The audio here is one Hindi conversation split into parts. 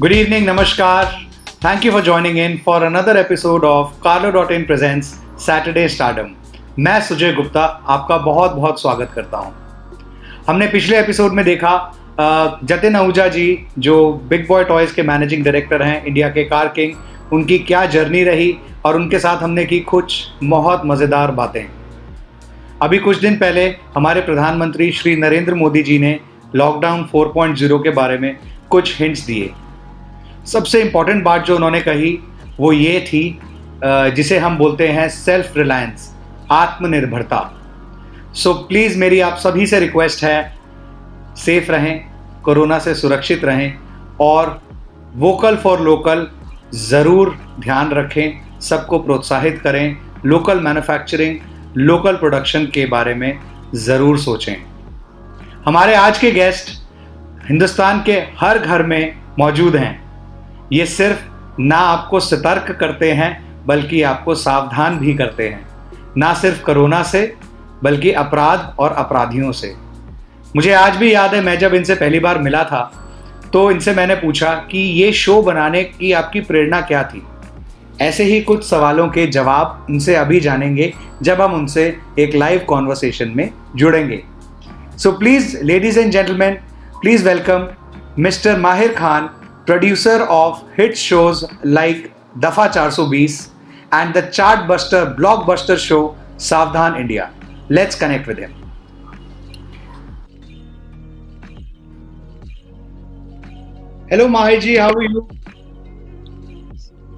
Good evening, Namaskar. Thank you for joining in for another episode of Carlo.in presents Saturday Stardom. मैं सुजय गुप्ता आपका बहुत बहुत स्वागत करता हूं। हमने पिछले एपिसोड में देखा जतिन आहूजा जी जो बिग बॉय टॉयज के मैनेजिंग डायरेक्टर हैं, इंडिया के कार किंग, उनकी क्या जर्नी रही और उनके साथ हमने की कुछ बहुत मज़ेदार बातें। अभी कुछ दिन पहले हमारे प्रधानमंत्री श्री नरेंद्र मोदी जी ने लॉकडाउन 4.0 के बारे में कुछ हिंट्स दिए। सबसे इम्पॉर्टेंट बात जो उन्होंने कही वो ये थी जिसे हम बोलते हैं सेल्फ रिलायंस, आत्मनिर्भरता। सो प्लीज़ मेरी आप सभी से रिक्वेस्ट है, सेफ रहें, कोरोना से सुरक्षित रहें और वोकल फॉर लोकल ज़रूर ध्यान रखें, सबको प्रोत्साहित करें, लोकल मैन्युफैक्चरिंग, लोकल प्रोडक्शन के बारे में ज़रूर सोचें। हमारे आज के गेस्ट हिंदुस्तान के हर घर में मौजूद हैं। ये सिर्फ ना आपको सतर्क करते हैं बल्कि आपको सावधान भी करते हैं, ना सिर्फ कोरोना से बल्कि अपराध और अपराधियों से। मुझे आज भी याद है, मैं जब इनसे पहली बार मिला था तो इनसे मैंने पूछा कि ये शो बनाने की आपकी प्रेरणा क्या थी। ऐसे ही कुछ सवालों के जवाब उनसे अभी जानेंगे जब हम उनसे एक लाइव कॉन्वर्सेशन में जुड़ेंगे। So please ladies and gentleman, please welcome mister माहिर Khan, producer of hit shows like Dafa 420 and the chartbuster blockbuster show Savdhan India. Let's connect with him. Hello Mahir ji, how are you?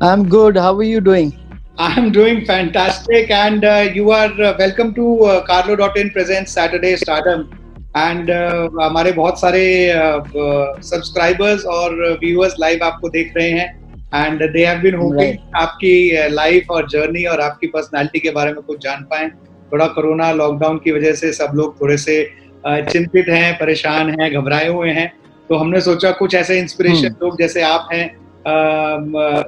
I'm good. How are you doing? I'm doing fantastic and you are welcome to Carlo.in presents Saturday Stardom. And हमारे बहुत सारे सब्सक्राइबर्स और व्यूअर्स लाइव आपको देख रहे हैं and they have been hoping आपकी लाइफ और जर्नी और आपकी पर्सनालिटी के बारे में कुछ जान पाएं। थोड़ा कोरोना लॉकडाउन की वजह से सब लोग थोड़े से चिंतित हैं, परेशान हैं, घबराए हुए हैं, तो हमने सोचा कुछ ऐसे इंस्पिरेशन लोग जैसे आप हैं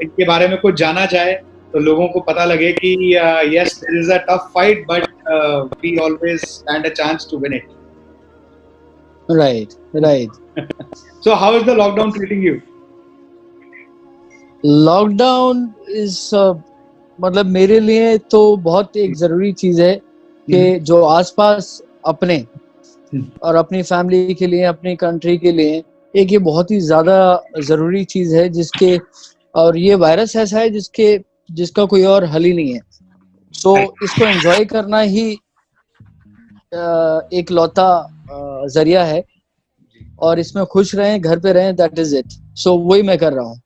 इनके बारे में कुछ जाना जाए तो लोगों को पता लगे कि yes there is a tough fight but we always stand a chance to win it. Right. So how is the lockdown treating you? Lockdown is मतलब मेरे लिए तो बहुत एक जरूरी चीज है कि जो आसपास अपने और अपनी फैमिली के लिए, अपनी कंट्री के लिए एक ये बहुत ही ज्यादा जरूरी चीज है जिसके, और ये वायरस ऐसा है जिसका कोई और हल ही नहीं है। सो इसको एंजॉय करना ही एक लौता जरिया है और इसमें खुश रहें, घर पे रहें, दैट इज इट। सो वही मैं कर रहा हूँ।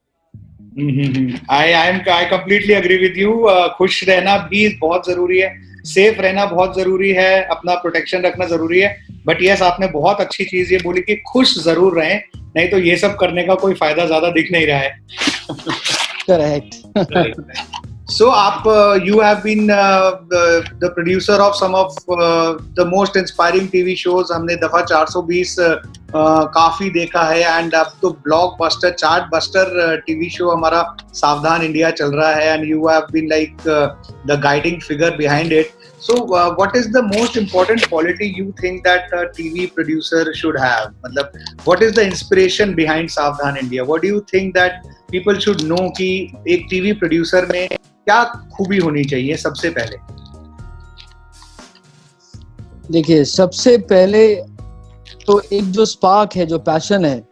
I completely agree with you. खुश रहना भी बहुत जरूरी है, सेफ रहना बहुत जरूरी है, अपना प्रोटेक्शन रखना जरूरी है। बट यस, आपने बहुत अच्छी चीज ये बोली कि खुश जरूर रहें, नहीं तो ये सब करने का कोई फायदा ज्यादा दिख नहीं रहा है। Correct. So, you have been the producer of some of the most inspiring TV shows. हमने दफा 420 काफी देखा है एंड अब तो ब्लॉकबस्टर चार्टबस्टर टीवी शो हमारा सावधान इंडिया चल रहा है and you have been like the guiding figure behind it. So, what is the most important quality you think that a TV producer should have? मतलब, what is the inspiration behind Savdhan India? What do you think that people should know कि एक TV producer में क्या खूबी होनी चाहिए सबसे पहले? देखिए, सबसे पहले तो एक जो स्पार्क है, जो पैशन है,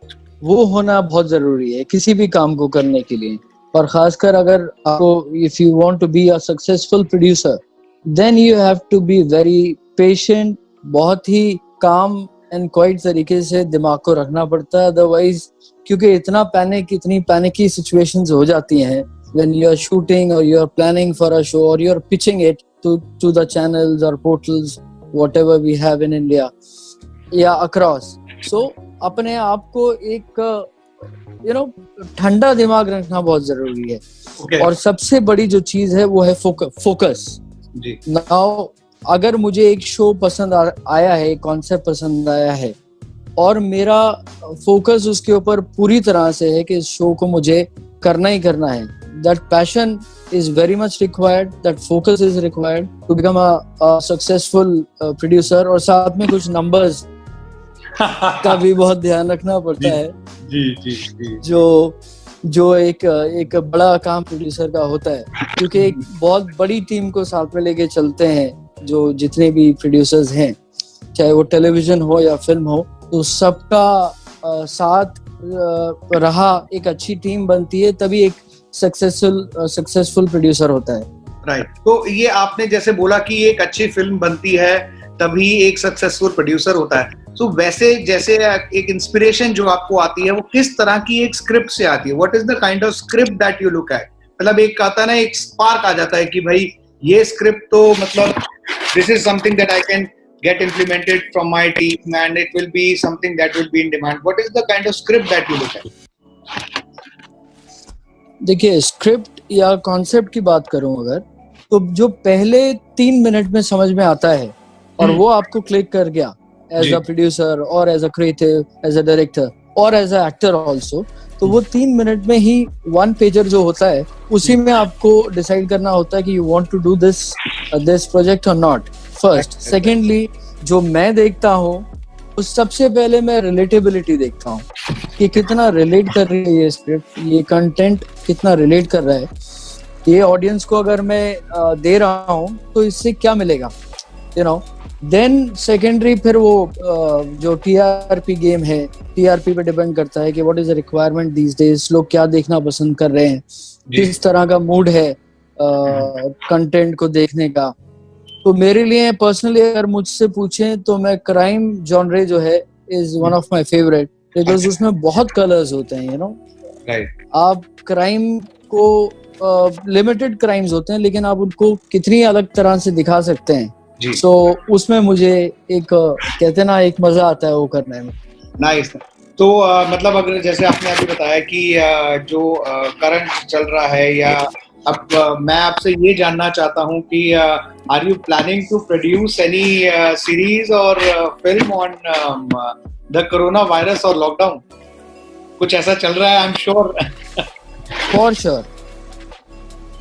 वो होना बहुत जरूरी है किसी भी काम को करने के लिए। और खासकर अगर आपको, if you want to be a successful producer, then you have to be very patient, बहुत ही काम एंड क्वाइट तरीके से दिमाग को रखना पड़ता है। अदरवाइज, क्योंकि इतनी पैनिकी सिचुएशंस हो जाती हैं when you are shooting or you are planning for a show or you are pitching it to the channels or portals whatever we have in India या across. So अपने आप को एक ठंडा दिमाग रखना बहुत जरूरी है। Okay. और सबसे बड़ी जो चीज है वो है फोकस। नाउ अगर मुझे एक शो पसंद आया है, कॉन्सेप्ट पसंद आया है और मेरा फोकस उसके ऊपर पूरी तरह से है कि इस शो को मुझे करना ही करना है, that passion is very much required, that focus is required to become a successful producer। और साथ में कुछ numbers का भी बहुत ध्यान रखना पड़ता है जी। जो जो एक बड़ा काम प्रोड्यूसर का होता है, क्योंकि एक बहुत बड़ी टीम को साथ में लेके चलते हैं। जो जितने भी प्रोड्यूसर्स हैं, चाहे वो टेलीविजन हो या फिल्म हो, तो सबका साथ रहा एक अच्छी टीम बनती है, तभी एक सक्सेसफुल प्रोड्यूसर होता है। राइट। तो ये आपने जैसे बोला कि एक अच्छी फिल्म बनती है तभी एक सक्सेसफुल प्रोड्यूसर होता है। तो वैसे जैसे एक इंस्पिरेशन जो आपको आती है वो किस तरह की एक स्क्रिप्ट से आती है? What is the kind of script that you look at? मतलब एक आता है ना, एक स्पार्क आ जाता है कि भाई ये स्क्रिप्ट तो मतलब this is something that I can get implemented from my team and it will be something that will be in demand. What is the kind of script that you look at? देखिए, स्क्रिप्ट या कॉन्सेप्ट की बात करूं अगर, तो जो पहले 3 मिनट में समझ में आता है और वो आपको क्लिक कर गया एज अ प्रोड्यूसर और as a creative, as a director और एज अ एक्टर ऑल्सो, तो वो 3 मिनट में ही 1 पेजर जो होता है उसी में आपको डिसाइड करना होता है कि you want to do this project और नॉट। फर्स्ट। सेकेंडली, जो मैं देखता हूँ उस सबसे पहले मैं रिलेटेबिलिटी देखता हूँ कि कितना रिलेट कर रही है ये स्क्रिप्ट, ये कंटेंट कितना रिलेट कर रहा है, ये ऑडियंस को अगर मैं दे रहा हूँ तो इससे क्या मिलेगा, यू नो। देन सेकेंडरी, फिर वो जो टीआरपी गेम है, टीआरपी पे डिपेंड करता है कि what is the requirement these days, लोग क्या देखना पसंद कर रहे हैं, किस तरह का मूड है कंटेंट को देखने का। तो मेरे लिए पर्सनली अगर मुझसे पूछें तो मैं क्राइम जॉनरे जो है is one of my favourite, because उसमें बहुत कलर्स होते हैं, यू नो। राइट। आप क्राइम को लिमिटेड क्राइम्स होते हैं लेकिन आप उनको कितनी अलग तरह से दिखा सकते हैं। तो उसमें मुझे एक कहते हैं ना, एक मजा आता है वो करने में। नाइस। तो मतलब अगर जैसे आपने अभी बताया कि जो करंट चल रहा है, या अब मैं आपसे ये जानना चाहता हूँ कि are you planning to produce any series और film on the corona virus और लॉकडाउन? कुछ ऐसा चल रहा है? I am sure. For sure,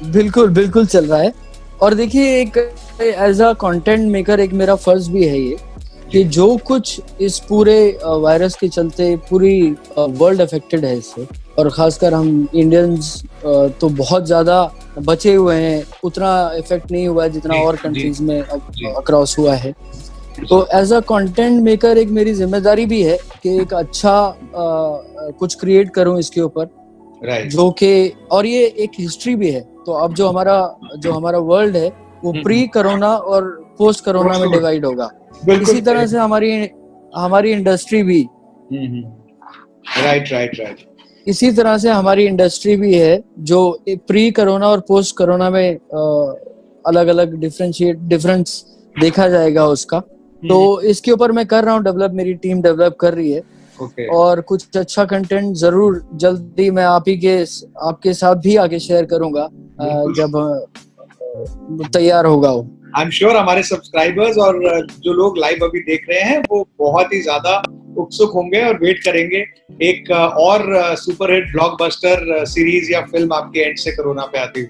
बिल्कुल बिल्कुल चल रहा है। और देखिए, एक एज अ कंटेंट मेकर एक मेरा फर्ज भी है ये कि जो कुछ इस पूरे वायरस के चलते पूरी वर्ल्ड अफेक्टेड है इससे, और खासकर हम इंडियंस तो बहुत ज्यादा बचे हुए हैं, उतना इफेक्ट नहीं हुआ है जितना और कंट्रीज में अक्रॉस हुआ है। तो एज अ कंटेंट मेकर एक मेरी जिम्मेदारी भी है कि एक अच्छा कुछ क्रिएट करूं इसके ऊपर, जो कि, और ये एक हिस्ट्री भी है। तो अब जो हमारा वर्ल्ड है वो प्री कोरोना और पोस्ट कोरोना में डिवाइड होगा। इसी तरह से हमारी इंडस्ट्री भी राइट इसी तरह से हमारी इंडस्ट्री भी है, जो प्री कोरोना और पोस्ट कोरोना में अलग अलग डिफरेंस देखा जाएगा उसका। तो इसके ऊपर मैं कर रहा हूँ डेवलप, मेरी टीम डेवलप कर रही है। और कुछ अच्छा कंटेंट जरूर जल्दी मैं आपके साथ भी आगे शेयर करूंगा जब तैयार होगा वो। आई एम श्योर हमारे सब्सक्राइबर्स और जो लोग लाइव अभी देख रहे हैं वो बहुत ही ज्यादा उत्सुक होंगे और वेट करेंगे एक और सुपरहिट ब्लॉकबस्टर सीरीज या फिल्म आपके एंड से कोरोना पे आती हुई।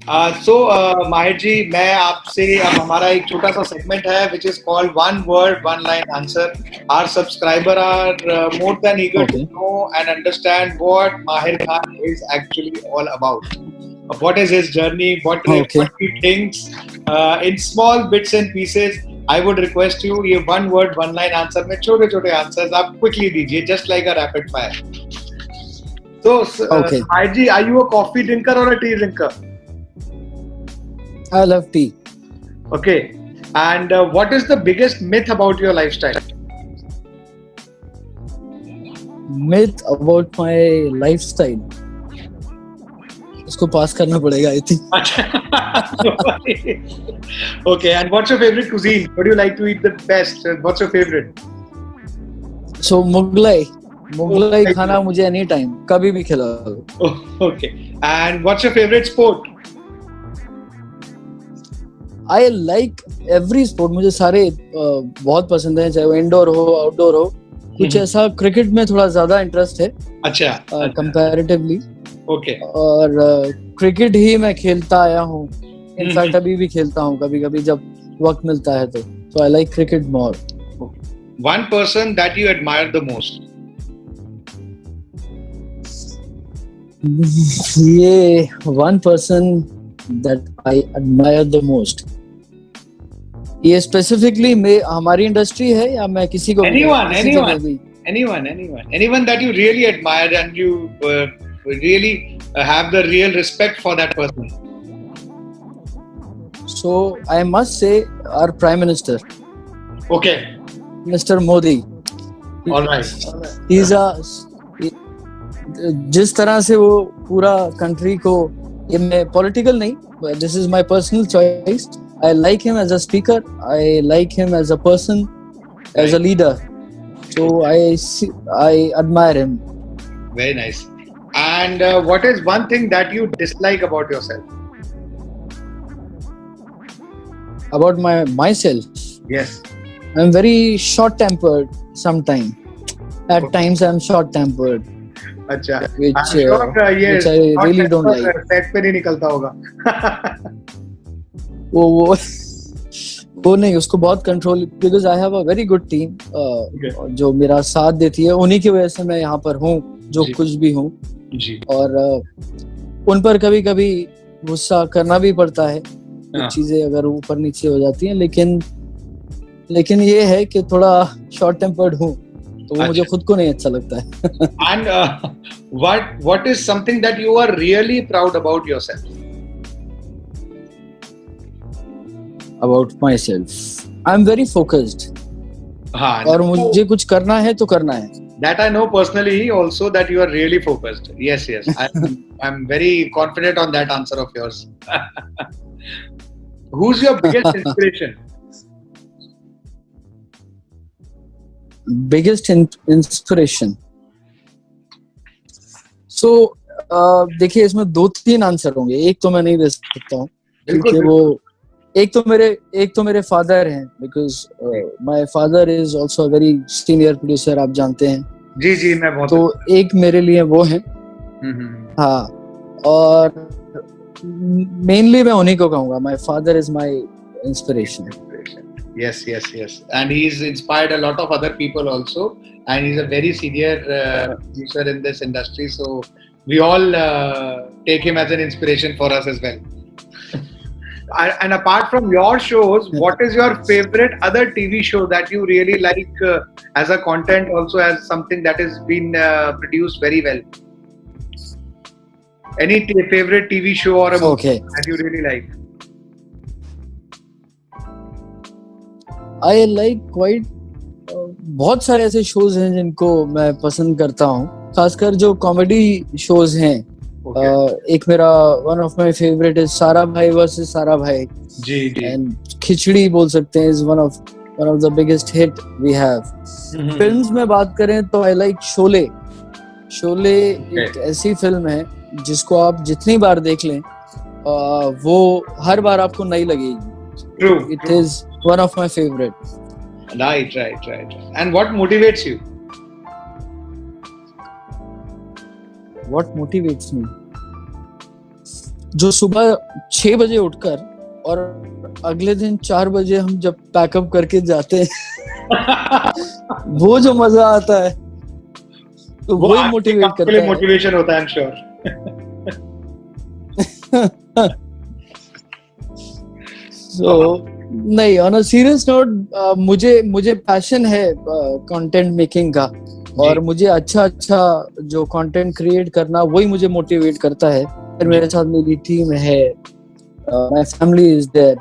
माहिर जी, मैं आपसे, अब हमारा एक छोटा सा सेगमेंट है which is called one word one line answer. Our subscriber are more than eager to know and understand what Mahir Khan is actually all about. What is his journey? What he thinks in small bits and pieces. I would request you, ये one word one line answer में छोटे छोटे आंसर्स आप क्विकली दीजिए, just like a rapid fire. So, Mahir ji, are you a coffee drinker or a tea drinker? I love tea. Okay. And what is the biggest myth about your lifestyle? Myth about my lifestyle? इसको पास करना पड़ेगा, I think. Okay. And what's your favorite cuisine? What do you like to eat the best? What's your favorite? So Mughlai खाना मुझे any time, कभी भी खिलाओ. Okay. And what's your favorite sport? I like every sport. मुझे सारे बहुत पसंद हैं, चाहे वो इंडोर हो आउटडोर हो। कुछ ऐसा क्रिकेट में थोड़ा ज्यादा इंटरेस्ट है, अच्छा, कंपैरेटिवली। ओके। और क्रिकेट ही मैं खेलता आया हूँ, इनफैक्ट अभी भी खेलता हूँ कभी कभी जब वक्त मिलता है तो। So I like cricket more. One person that you admire the most? ये one person that I admire the most. ये स्पेसिफिकली में हमारी इंडस्ट्री है या मैं किसी को भी Anyone, किसी के लिए भी? anyone that you really admire and you really have the real respect for that person. So I must say our Prime Minister, Okay, Mr. Modi. all right. He's a जिस तरह से वो पूरा कंट्री को, ये मैं पॉलिटिकल नहीं, this is my personal choice. I like him as a speaker. I like him as a person, as a leader. So I admire him. Very nice. And what is one thing that you dislike about yourself? About myself, Yes. I'm very short-tempered sometimes. At times I'm short-tempered, अच्छा. which I'm sure ये which I really don't like. Set पे नहीं निकलता होगा. वो नहीं, उसको बहुत control, because I have a very good team जो मेरा साथ देती है. उन्हीं की वजह से मैं यहाँ पर हूँ जो जी. कुछ भी हूँ. जी. और उन पर कभी कभी गुस्सा करना भी पड़ता है, कुछ हाँ. चीजें अगर ऊपर नीचे हो जाती हैं, लेकिन ये है कि थोड़ा शॉर्ट टेम्पर्ड हूँ, तो वो मुझे अच्छा. खुद को नहीं अच्छा लगता है. And what is something that you are really proud about yourself? About my self, I am very focused. हाँ. और मुझे कुछ करना है तो करना है. That I know personally also that you are really focused. Yes. I'm very confident on that answer of yours. Who's your biggest inspiration? Biggest inspiration. So देखिए, इसमें 2-3 आंसर होंगे, एक तो मैं नहीं दे सकता हूँ क्योंकि वो एक तो मेरे फादर हैं, because my father is also a very senior producer, आप जानते हैं. जी मैं बहुत. तो एक मेरे लिए वो हैं. हाँ, और मेनली मैं उन्हीं को कहूँगा. My father is my inspiration. Yes. And he's inspired a lot of other people also. And he's a very senior producer in this industry. So we all take him as an inspiration for us as well. And apart from your shows, what is your favorite other TV show that you really like as a content, also as something that has been produced very well? Any favorite TV show or a movie that you really like? I like quite बहुत सारे ऐसे शोज हैं जिनको मैं पसंद करता हूँ, खासकर जो कॉमेडी शोज हैं. एक मेरा one of my favourite is सारा भाई वर्सेस सारा भाई. जी. एंड खिचड़ी बोल सकते हैं, is one of the biggest hit we have. Films में बात करें तो आई लाइक शोले. एक ऐसी फिल्म है जिसको आप जितनी बार देख लें वो हर बार आपको नई लगेगी. It is one of my favorite. Right. And what motivates you? What motivates me? जो सुबह 6 बजे उठकर और अगले दिन 4 बजे हम जब पैकअप करके जाते हैं वो जो मजा आता है, तो वही मोटिवेट करता है. मोटिवेशन होता है, I'm sure. So, नहीं, ऑन अ सीरियस नोट, मुझे पैशन है कंटेंट मेकिंग का, और मुझे अच्छा जो कंटेंट क्रिएट करना, वही मुझे मोटिवेट करता है. फिर मेरे साथ मेरी टीम है, माय फैमिली इज देयर,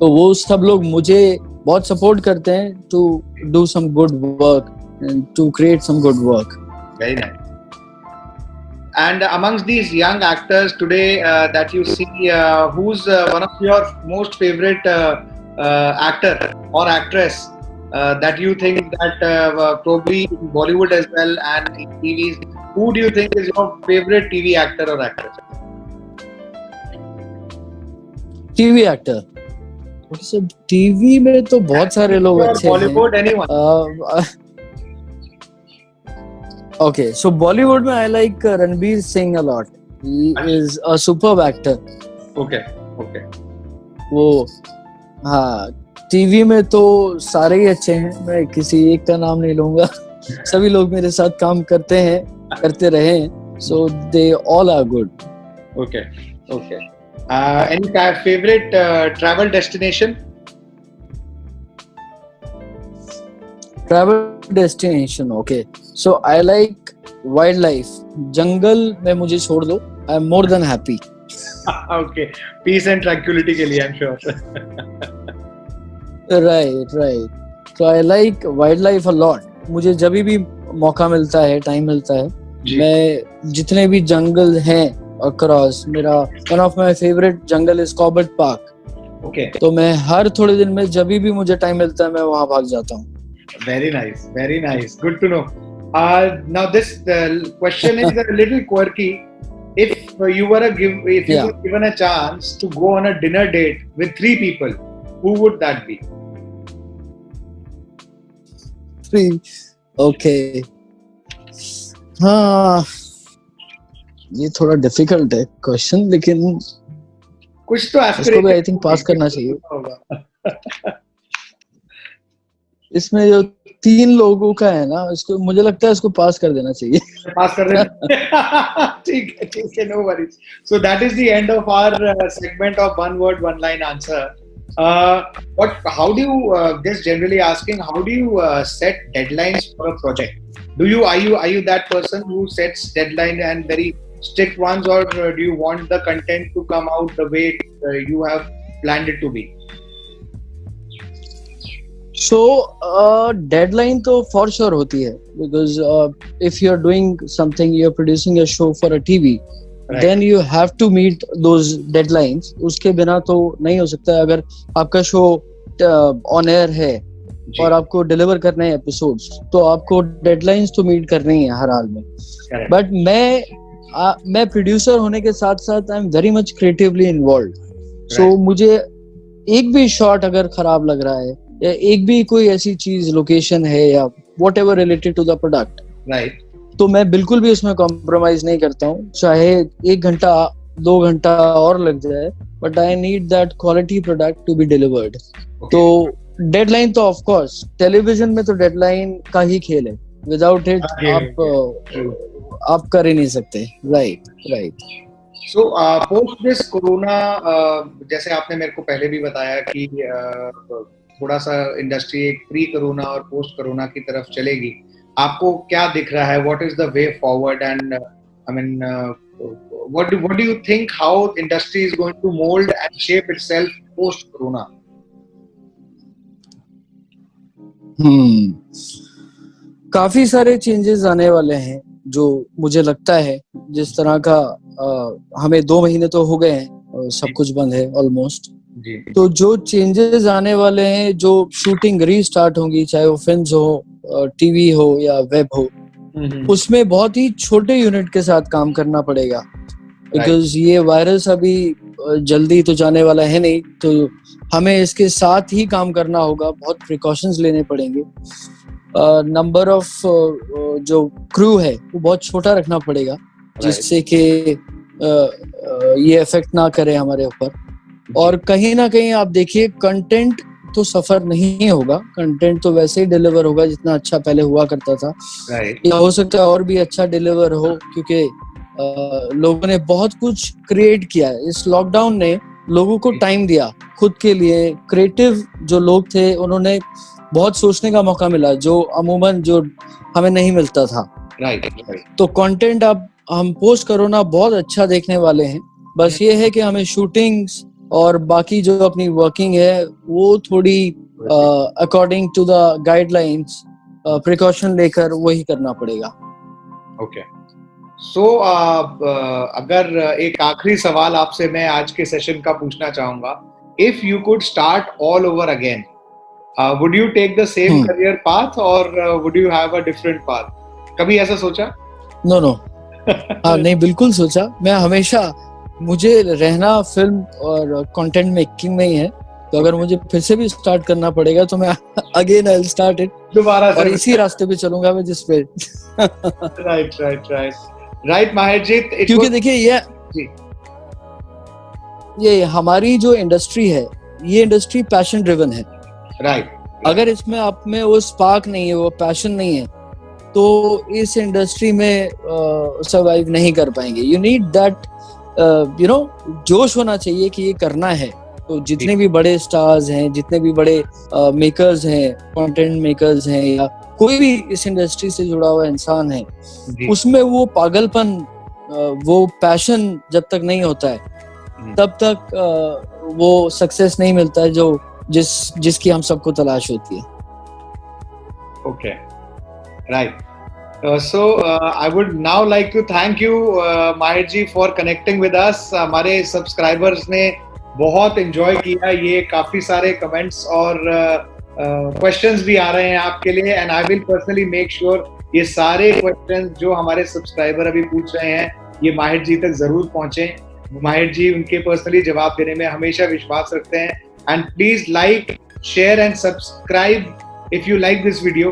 तो वो सब लोग मुझे बहुत सपोर्ट करते हैं to do some good work and to create some good work. Very nice. And amongst these young actors today that you see, who's one of your most favorite actor or actress that you think that probably in Bollywood as well and in TVs, who do you think is your favorite TV actor or actress? TV actor. TV में तो बहुत सारे लोग अच्छे हैं. Bollywood, anyone? Okay, so Bollywood में I like Ranveer Singh a lot. He is a superb actor. Okay. वो हाँ, टीवी में तो सारे ही अच्छे हैं, मैं किसी एक का नाम नहीं लूंगा. सभी लोग मेरे साथ काम करते रहे हैं. So they all are good. Okay. Any favorite travel destination? Travel destination, okay. So I like wildlife. जंगल में मुझे छोड़ दो, I am more than happy. Okay. Peace and tranquility के लिए, I'm sure. Right. So I like wildlife a lot. मुझे जब भी मौका मिलता है, टाइम मिलता है, मैं जितने भी जंगल हैं across, मेरा one of my favorite jungle is Cobbett Park. Okay. तो मैं हर थोड़े दिन में जब भी मुझे टाइम मिलता है मैं वहाँ भाग जाता हूँ. Very nice. Good to know. Now this question is a little quirky. If you were given a chance to go on a dinner date with 3 people, who would that be? 3. Okay. हाँ, ये थोड़ा डिफिकल्ट है क्वेश्चन, लेकिन कुछ तो इसको भी आई थिंक पास करना चाहिए. इसमें जो 3 लोगों का है ना, इसको मुझे लगता है इसको पास कर देना चाहिए. पास कर देना. ठीक है, no worries. So that is the end of our segment of one word, one line answer. How do you just generally asking, how do you set deadlines for a project? Are you that person who sets deadline and very strict ones, or do you want the content to come out the way you have planned it to be? So deadline तो for sure होती है, because if you are doing something, you are producing a show for a TV, right, then you have to meet those deadlines. उसके बिना तो नहीं हो सकता है. अगर आपका शो ऑन एयर है और आपको डिलीवर करने हैं एपिसोड्स, तो आपको डेडलाइंस तो मीट करनी है हर हाल में. बट मैं प्रोड्यूसर होने के साथ साथ I am very much creatively involved. So मुझे एक भी शॉट अगर खराब लग रहा है, या एक भी कोई ऐसी चीज, लोकेशन है या whatever related to the product, right, तो मैं बिल्कुल भी उसमें कॉम्प्रोमाइज नहीं करता हूँ. चाहे 1 घंटा 2 घंटा और लग जाए, but I need that quality product to be delivered. तो डेडलाइन तो ऑफ कोर्स टेलीविजन में तो डेडलाइन का ही खेल है. विदाउट इट आप कर ही नहीं सकते. Right. So post this corona, जैसे आपने मेरे को पहले भी बताया कि थोड़ा सा इंडस्ट्री एक प्री कोरोना और पोस्ट कोरोना की तरफ चलेगी. आपको क्या दिख रहा है? What is the way forward? And I mean, what do you think how industry is going to mold and shape itself post corona? काफी सारे चेंजेस आने वाले हैं, जो मुझे लगता है जिस तरह का हमें 2 महीने तो हो गए हैं, सब कुछ बंद है ऑलमोस्ट. तो जो चेंजेस आने वाले हैं, जो शूटिंग रीस्टार्ट होंगी, चाहे वो फिल्म्स हो, टीवी हो या वेब हो, उसमें बहुत ही छोटे यूनिट के साथ काम करना पड़ेगा. बिकॉज ये वायरस अभी जल्दी तो जाने वाला है नहीं, तो हमें इसके साथ ही काम करना होगा. बहुत प्रिकॉशंस लेने पड़ेंगे. नंबर ऑफ जो क्रू है वो बहुत छोटा रखना पड़ेगा, जिससे कि ये इफेक्ट ना करे हमारे ऊपर. और कहीं ना कहीं आप देखिए, कंटेंट तो सफर नहीं होगा. कंटेंट तो वैसे ही डिलीवर होगा जितना अच्छा पहले हुआ करता था. या हो सकता है और भी अच्छा डिलीवर हो, क्योंकि लोगों ने बहुत कुछ क्रिएट किया है. इस लॉकडाउन ने लोगों को टाइम दिया खुद के लिए. क्रिएटिव जो लोग थे, उन्होंने बहुत सोचने का मौका मिला, जो अमूमन जो हमें नहीं मिलता था. तो कंटेंट अब हम पोस्ट कोरोना बहुत अच्छा देखने वाले हैं. बस ये है कि हमें शूटिंग्स और बाकी जो अपनी वर्किंग है वो थोड़ी according to the guidelines precaution लेकर वही करना पड़ेगा. ओके. सो अगर एक आखिरी सवाल आपसे मैं आज के सेशन का पूछना चाहूंगा, if you could start all over again, would you take the same career path or would you have a different path? कभी ऐसा सोचा? No. हाँ, नहीं, बिल्कुल सोचा. मैं हमेशा, मुझे रहना फिल्म और कंटेंट मेकिंग में ही है. तो अगर मुझे फिर से भी स्टार्ट करना पड़ेगा तो मैं again I will start it दोबारा, और इसी रास्ते पे चलूंगा मैं जिस पे. राइट माहिरजीत. क्योंकि देखिए, ये हमारी जो इंडस्ट्री है, ये इंडस्ट्री पैशन ड्रिवन है. राइट. अगर इसमें आप में वो स्पार्क नहीं है, वो पैशन नहीं है, तो इस इंडस्ट्री में सर्वाइव नहीं कर पाएंगे. यू नीड दैट जोश होना चाहिए कि ये करना है. तो जितने भी बड़े स्टार्स हैं, जितने भी बड़े मेकर्स हैं, कंटेंट मेकर्स हैं, या कोई भी इस इंडस्ट्री से जुड़ा हुआ इंसान है, उसमें वो पागलपन, वो पैशन जब तक नहीं होता है तब तक वो सक्सेस नहीं मिलता है जो जिसकी हम सबको तलाश होती है. Okay, right. So I would now like to thank you, Mahir ji, for connecting with us. हमारे सब्सक्राइबर्स ने बहुत एंजॉय किया. ये काफी सारे कमेंट्स और क्वेश्चंस भी आ रहे हैं आपके लिए, and I will personally make sure ये सारे क्वेश्चंस जो हमारे सब्सक्राइबर अभी पूछ रहे हैं ये माहिर जी तक जरूर पहुंचे. माहिर जी उनके पर्सनली जवाब देने में हमेशा विश्वास रखते हैं. And please like, share and subscribe if you like this video.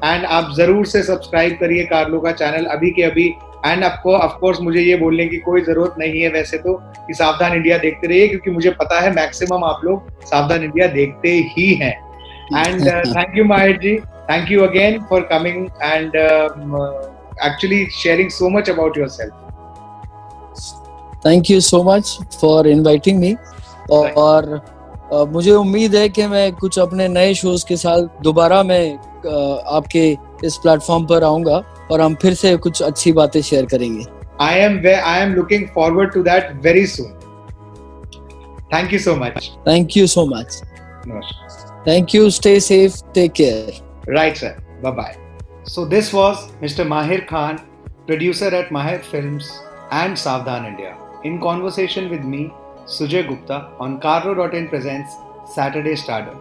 And आप जरूर से सब्सक्राइब करिए कार्लो का चैनल अभी के अभी. एंड आपको ऑफ कोर्स मुझे ये बोलने की कोई जरूरत नहीं है वैसे तो कि सावधान इंडिया देखते रहिए, क्योंकि मुझे पता है मैक्सिमम आप लोग सावधान इंडिया देखते ही हैं. And thank you Mahir ji, thank you again for coming and actually sharing so much about yourself. Thank you so much for inviting me. और मुझे उम्मीद है कि मैं कुछ अपने नए शोज के साथ दोबारा मैं आपके इस प्लेटफॉर्म पर आऊंगा और हम फिर से कुछ अच्छी बातें शेयर करेंगे. I am looking forward to that very soon. Thank you so much. Thank you so much. Namaskar. Thank you. Stay safe. Take care. Right, sir. Bye-bye. So this was Mr. Mahir Khan, producer at Mahir Films and Savdhan India, in conversation with me, Sujay Gupta, on Carlo.in presents Saturday Stardom.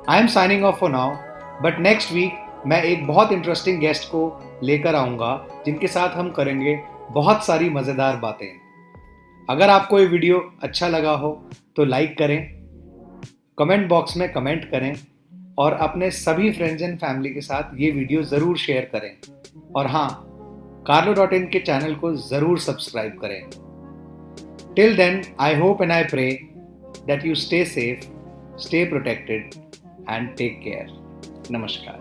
I am signing off for now, but next week मैं एक बहुत इंटरेस्टिंग गेस्ट को लेकर आऊँगा जिनके साथ हम करेंगे बहुत सारी मज़ेदार बातें. अगर आपको ये वीडियो अच्छा लगा हो तो लाइक करें, कमेंट बॉक्स में कमेंट करें और अपने सभी फ्रेंड्स एंड फैमिली के साथ ये वीडियो ज़रूर शेयर करें. और हाँ, Carlo.in के चैनल को ज़रूर सब्सक्राइब करें. Till then, I hope and I pray that you stay safe, stay protected and take care. Namaskar.